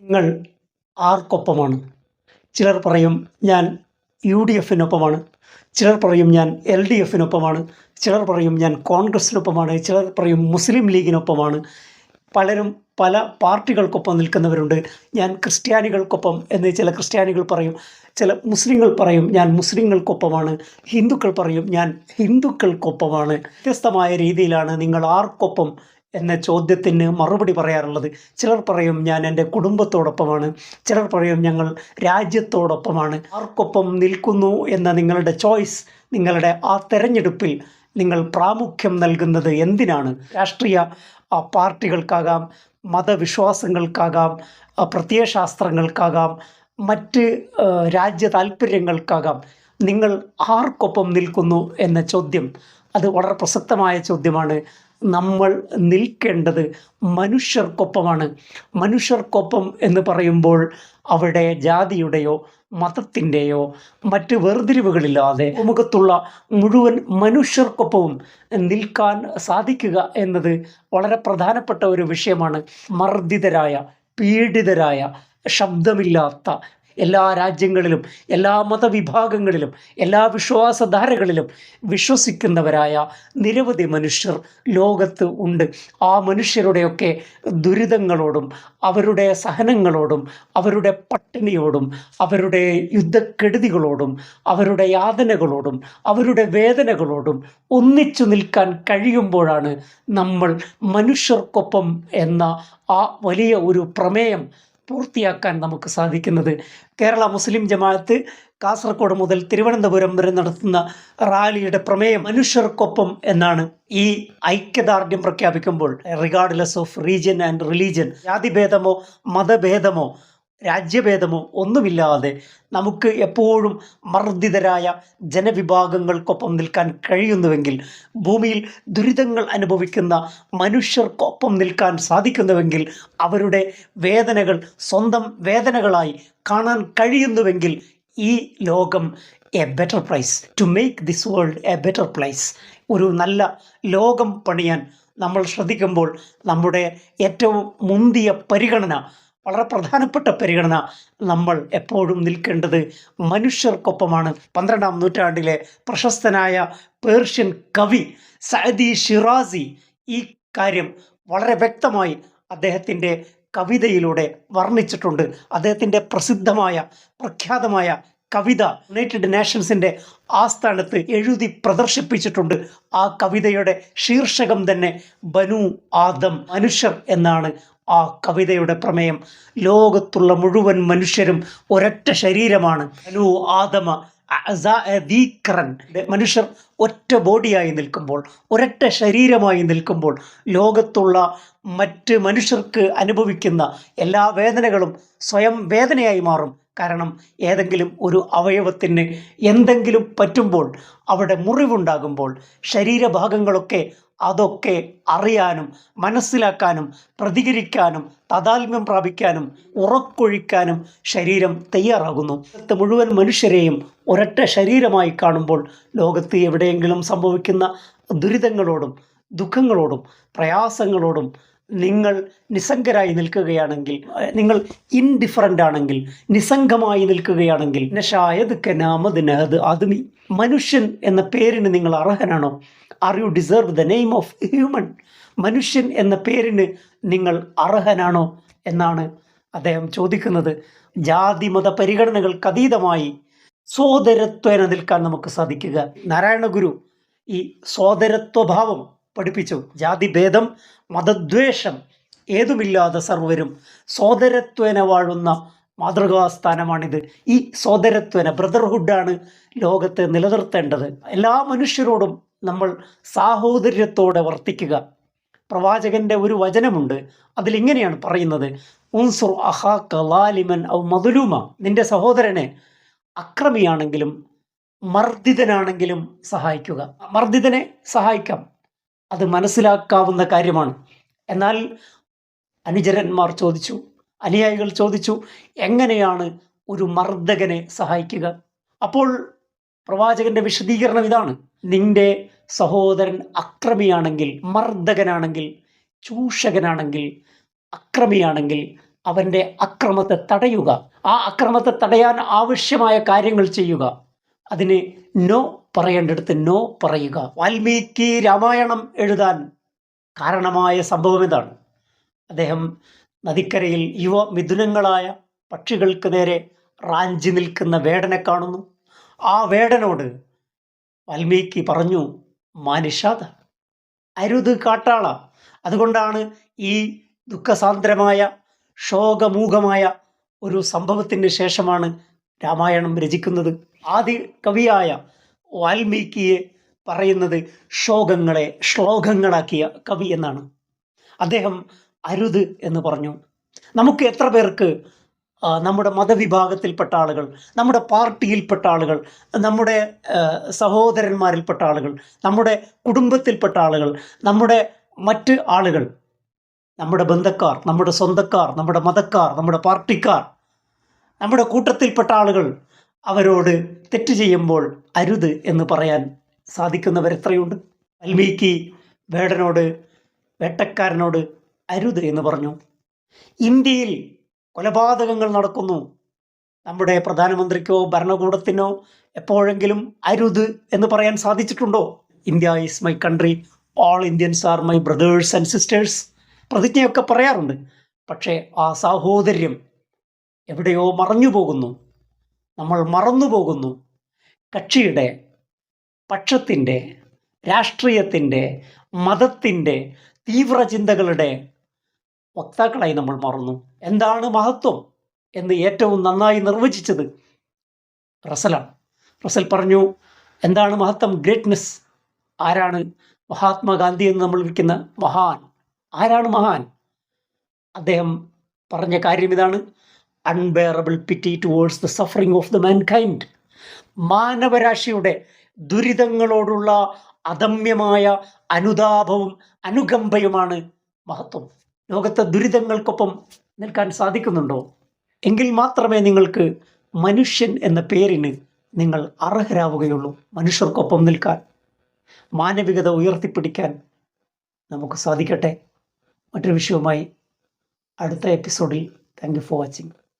നിങ്ങൾ ആർക്കൊപ്പമാണ്? ചിലർ പറയും ഞാൻ യുഡിഎഫിനൊപ്പമാണ്, ചിലർ പറയും ഞാൻ എൽഡിഎഫിനൊപ്പമാണ്, ചിലർ പറയും ഞാൻ കോൺഗ്രസിനൊപ്പമാണ്, ചിലർ പറയും മുസ്ലിം ലീഗിനൊപ്പമാണ്. പലരും പല പാർട്ടികൾക്കൊപ്പം നിൽക്കുന്നവരുണ്ട്. ഞാൻ ക്രിസ്ത്യാനികൾക്കൊപ്പം എന്ന് ചില ക്രിസ്ത്യാനികൾ പറയും, ചില മുസ്ലിങ്ങൾ പറയും ഞാൻ മുസ്ലിങ്ങൾക്കൊപ്പമാണ്, ഹിന്ദുക്കൾ പറയും ഞാൻ ഹിന്ദുക്കൾക്കൊപ്പമാണ്. വ്യത്യസ്തമായ രീതിയിലാണ് നിങ്ങൾ ആർക്കൊപ്പം എന്ന ചോദ്യത്തിന് മറുപടി പറയാറുള്ളത്. ചിലർ പറയും ഞാൻ എൻ്റെ കുടുംബത്തോടൊപ്പമാണ്, ചിലർ പറയും ഞങ്ങൾ രാജ്യത്തോടൊപ്പമാണ്. ആർക്കൊപ്പം നിൽക്കുന്നു എന്ന നിങ്ങളുടെ ചോയ്സ്, നിങ്ങളുടെ ആ തെരഞ്ഞെടുപ്പിൽ നിങ്ങൾ പ്രാമുഖ്യം നൽകുന്നത് എന്തിനാണ്? രാഷ്ട്രീയ പാർട്ടികൾക്കാകാം, മതവിശ്വാസങ്ങൾക്കാകാം, പ്രത്യയശാസ്ത്രങ്ങൾക്കാകാം, മറ്റ് രാജ്യ താല്പര്യങ്ങൾക്കാകാം. നിങ്ങൾ ആർക്കൊപ്പം നിൽക്കുന്നു എന്ന ചോദ്യം അത് വളരെ പ്രസക്തമായ ചോദ്യമാണ്. നമ്മൾ നിൽക്കേണ്ടത് മനുഷ്യർക്കൊപ്പമാണ്. മനുഷ്യർക്കൊപ്പം എന്ന് പറയുമ്പോൾ അവിടെ ജാതിയുടെയോ മതത്തിൻ്റെയോ മറ്റ് വേർതിരിവുകളില്ലാതെ മുഖത്തുള്ള മുഴുവൻ മനുഷ്യർക്കൊപ്പവും നിൽക്കാൻ സാധിക്കുക എന്നത് വളരെ പ്രധാനപ്പെട്ട ഒരു വിഷയമാണ്. മർദ്ദിതരായ, പീഡിതരായ, ശബ്ദമില്ലാത്ത, എല്ലാ രാജ്യങ്ങളിലും എല്ലാ മതവിഭാഗങ്ങളിലും എല്ലാ വിശ്വാസധാരകളിലും വിശ്വസിക്കുന്നവരായ നിരവധി മനുഷ്യർ ലോകത്ത് ഉണ്ട്. ആ മനുഷ്യരുടെയൊക്കെ ദുരിതങ്ങളോടും അവരുടെ സഹനങ്ങളോടും അവരുടെ പട്ടിണിയോടും അവരുടെ യുദ്ധക്കെടുതികളോടും അവരുടെ യാതനകളോടും അവരുടെ വേദനകളോടും ഒന്നിച്ചു നിൽക്കാൻ കഴിയുമ്പോഴാണ് നമ്മൾ മനുഷ്യർക്കൊപ്പം എന്ന ആ വലിയ ഒരു പ്രമേയം പൂർത്തിയാക്കാൻ നമുക്ക് സാധിക്കുന്നത്. കേരള മുസ്ലിം ജമാഅത്ത് കാസർഗോഡ് മുതൽ തിരുവനന്തപുരം വരെ നടത്തുന്ന റാലിയുടെ പ്രമേയം മനുഷ്യർക്കൊപ്പം എന്നാണ്. ഈ ഐക്യദാർഢ്യം പ്രഖ്യാപിക്കുമ്പോൾ regardless of region and religion, ജാതിഭേദമോ മതഭേദമോ രാജ്യഭേദമോ ഒന്നുമില്ലാതെ നമുക്ക് എപ്പോഴും മർദ്ദിതരായ ജനവിഭാഗങ്ങൾക്കൊപ്പം നിൽക്കാൻ കഴിയുന്നുവെങ്കിൽ, ഭൂമിയിൽ ദുരിതങ്ങൾ അനുഭവിക്കുന്ന മനുഷ്യർക്കൊപ്പം നിൽക്കാൻ സാധിക്കുന്നുവെങ്കിൽ, അവരുടെ വേദനകൾ സ്വന്തം വേദനകളായി കാണാൻ കഴിയുന്നുവെങ്കിൽ, ഈ ലോകം a better place, to make this world a better place, ഒരു നല്ല ലോകം പണിയാൻ നമ്മൾ ശ്രദ്ധിക്കുമ്പോൾ നമ്മുടെ ഏറ്റവും മുന്തിയ പരിഗണന, വളരെ പ്രധാനപ്പെട്ട പരിഗണന, നമ്മൾ എപ്പോഴും നിൽക്കേണ്ടത് മനുഷ്യർക്കൊപ്പമാണ്. 12-ാം നൂറ്റാണ്ടിലെ പ്രശസ്തനായ പേർഷ്യൻ കവി സഅദി ഷിറാസി ഈ കാര്യം വളരെ വ്യക്തമായി അദ്ദേഹത്തിൻ്റെ കവിതയിലൂടെ വർണ്ണിച്ചിട്ടുണ്ട്. അദ്ദേഹത്തിൻ്റെ പ്രസിദ്ധമായ പ്രഖ്യാതമായ കവിത യുണൈറ്റഡ് നേഷൻസിൻ്റെ ആസ്ഥാനത്ത് എഴുതി പ്രദർശിപ്പിച്ചിട്ടുണ്ട്. ആ കവിതയുടെ ശീർഷകം തന്നെ ബനു ആദം, മനുഷ്യർ എന്നാണ്. ആ കവിതയുടെ പ്രമേയം ലോകത്തുള്ള മുഴുവൻ മനുഷ്യരും ഒരൊറ്റ ശരീരമാണ്. ബനു ആദമ ദീക്രൻ, മനുഷ്യർ ഒറ്റ ബോഡിയായി നിൽക്കുമ്പോൾ, ഒരൊറ്റ ശരീരമായി നിൽക്കുമ്പോൾ, ലോകത്തുള്ള മറ്റ് മനുഷ്യർക്ക് അനുഭവിക്കുന്ന എല്ലാ വേദനകളും സ്വയം വേദനയായി മാറും. കാരണം ഏതെങ്കിലും ഒരു അവയവത്തിന് എന്തെങ്കിലും പറ്റുമ്പോൾ, അവിടെ മുറിവുണ്ടാകുമ്പോൾ, ശരീരഭാഗങ്ങളൊക്കെ അതൊക്കെ അറിയാനും മനസ്സിലാക്കാനും പ്രതികരിക്കാനും താതാത്മ്യം പ്രാപിക്കാനും ഉറക്കൊഴിക്കാനും ശരീരം തയ്യാറാകുന്നു. ലോകത്ത് മുഴുവൻ മനുഷ്യരെയും ഒരൊറ്റ ശരീരമായി കാണുമ്പോൾ ലോകത്ത് എവിടെയെങ്കിലും സംഭവിക്കുന്ന ദുരിതങ്ങളോടും ദുഃഖങ്ങളോടും പ്രയാസങ്ങളോടും നിങ്ങൾ നിസ്സംഗരായി നിൽക്കുകയാണെങ്കിൽ, നിങ്ങൾ ഇൻഡിഫറൻ്റ് ആണെങ്കിൽ, നിസ്സംഗമായി നിൽക്കുകയാണെങ്കിൽ, ആദ്മി, മനുഷ്യൻ എന്ന പേരിന് നിങ്ങൾ അർഹനാണോ? Are you deserve the name of human? മനുഷ്യൻ എന്ന പേരിന് നിങ്ങൾ അർഹനാണോ എന്നാണ് അദ്ദേഹം ചോദിക്കുന്നത്. ജാതി മത പരിഗണനകൾക്ക് അതീതമായി സോദരത്വേന നിൽക്കാൻ നമുക്ക് സാധിക്കുക. നാരായണ ഗുരു ഈ സോദരത്വഭാവം പഠിപ്പിച്ചു. ജാതിഭേദം മതദ്വേഷം ഏതുമില്ലാതെ സർവരും സോദരത്വേന വാഴുന്ന മാതൃകാസ്ഥാനമാണിത്. ഈ സോദരത്വേന, ബ്രദർഹുഡാണ് ലോകത്തെ നിലനിർത്തേണ്ടത്. എല്ലാ മനുഷ്യരോടും നമ്മൾ സാഹോദര്യത്തോടെ വർത്തിക്കുക. പ്രവാചകന്റെ ഒരു വചനമുണ്ട്, അതിലിങ്ങനെയാണ് പറയുന്നത്, ഉൻസുർ അഖാക ളാലിമൻ ഔ മദ്ലൂമ, നിന്റെ സഹോദരനെ അക്രമിയാണെങ്കിലും മർദ്ദിതനാണെങ്കിലും സഹായിക്കുക. മർദ്ദിതനെ സഹായിക്കാം, അത് മനസ്സിലാക്കാവുന്ന കാര്യമാണ്. എന്നാൽ അനുചരന്മാർ ചോദിച്ചു, അനുയായികൾ ചോദിച്ചു, എങ്ങനെയാണ് ഒരു മർദ്ദകനെ സഹായിക്കുക? അപ്പോൾ പ്രവാചകന്റെ വിശദീകരണം ഇതാണ്, നിന്റെ സഹോദരൻ അക്രമിയാണെങ്കിൽ, മർദ്ദകനാണെങ്കിൽ, ചൂഷകനാണെങ്കിൽ, അക്രമിയാണെങ്കിൽ അവൻ്റെ അക്രമത്തെ തടയുക, ആ അക്രമത്തെ തടയാൻ ആവശ്യമായ കാര്യങ്ങൾ ചെയ്യുക, അതിന് നോ പറയേണ്ടടുത്ത് നോ പറയുക. വാൽമീകി രാമായണം എഴുതാൻ കാരണമായ സംഭവം എന്താണ്? അദ്ദേഹം നദിക്കരയിൽ യുവമിഥുനങ്ങളായ പക്ഷികൾക്ക് നേരെ റാഞ്ചി നിൽക്കുന്ന വേടനെ കാണുന്നു. ആ വേടനോട് വാൽമീകി പറഞ്ഞു, മാനിഷാദ, അരുത് കാട്ടാള. അതുകൊണ്ടാണ് ഈ ദുഃഖസാന്ദ്രമായ ശോകമൂകമായ ഒരു സംഭവത്തിന് ശേഷമാണ് രാമായണം രചിക്കുന്നത്. ആദി കവിയായ വാൽമീകിയെ പറയുന്നത് ശോകങ്ങളെ ശ്ലോകങ്ങളാക്കിയ കവി എന്നാണ്. അദ്ദേഹം അരുത് എന്ന് പറഞ്ഞു. നമുക്ക് എത്ര പേർക്ക് നമ്മുടെ മതവിഭാഗത്തിൽപ്പെട്ട ആളുകൾ, നമ്മുടെ പാർട്ടിയിൽപ്പെട്ട ആളുകൾ, നമ്മുടെ സഹോദരന്മാരിൽപ്പെട്ട ആളുകൾ, നമ്മുടെ കുടുംബത്തിൽപ്പെട്ട ആളുകൾ, നമ്മുടെ മറ്റ് ആളുകൾ, നമ്മുടെ ബന്ധക്കാർ, നമ്മുടെ സ്വന്തക്കാർ, നമ്മുടെ മതക്കാർ, നമ്മുടെ പാർട്ടിക്കാർ, നമ്മുടെ കൂട്ടത്തിൽപ്പെട്ട ആളുകൾ, അവരോട് തെറ്റ് ചെയ്യുമ്പോൾ അരുത് എന്ന് പറയാൻ സാധിക്കുന്നവരെത്രയുണ്ട്? വാൽമീകി വേടനോട്, വേട്ടക്കാരനോട് അരുത് എന്ന് പറഞ്ഞു. ഇന്ത്യയിൽ കൊലപാതകങ്ങൾ നടക്കുന്നു. നമ്മുടെ പ്രധാനമന്ത്രിക്കോ ഭരണകൂടത്തിനോ എപ്പോഴെങ്കിലും അരുത് എന്ന് പറയാൻ സാധിച്ചിട്ടുണ്ടോ? India is my country, all Indians are my brothers and sisters പ്രതിജ്ഞയൊക്കെ പറയാറുണ്ട്. പക്ഷേ ആ സാഹോദര്യം എവിടെയോ മറഞ്ഞു പോകുന്നു. നമ്മൾ മറന്നു പോകുന്നു. കക്ഷിയുടെ, പക്ഷത്തിൻ്റെ, രാഷ്ട്രീയത്തിൻ്റെ, മതത്തിൻ്റെ തീവ്ര ചിന്തകളുടെ വക്താക്കളായി നമ്മൾ മാറുന്നു. എന്താണ് മഹത്വം എന്ന് ഏറ്റവും നന്നായി നിർവചിച്ചത് റസലാണ്. റസൽ പറഞ്ഞു, എന്താണ് മഹത്വം? ഗ്രേറ്റ്നെസ്. ആരാണ് മഹാത്മാഗാന്ധി എന്ന് നമ്മൾ വിളിക്കുന്ന മഹാൻ? ആരാണ് മഹാൻ? അദ്ദേഹം പറഞ്ഞ കാര്യം ഇതാണ്: unbearable pity towards the suffering of the mankind. മാനവരാശിയുടെ ദുരിതങ്ങളോടുള്ള അദമ്യമായ അനുതാപവും അനുകമ്പയുമാണ് മഹത്വം. ലോകത്തെ ദുരിതങ്ങൾക്കൊപ്പം നിൽക്കാൻ സാധിക്കുന്നുണ്ടോ? എങ്കിൽ മാത്രമേ നിങ്ങൾക്ക് മനുഷ്യൻ എന്ന പേരിന് നിങ്ങൾ അർഹരാവുകയുള്ളൂ. മനുഷ്യർക്കൊപ്പം നിൽക്കാൻ, മാനവികത ഉയർത്തിപ്പിടിക്കാൻ നമുക്ക് സാധിക്കട്ടെ. മറ്റൊരു വിഷയവുമായി അടുത്ത എപ്പിസോഡിൽ. Thank you for watching.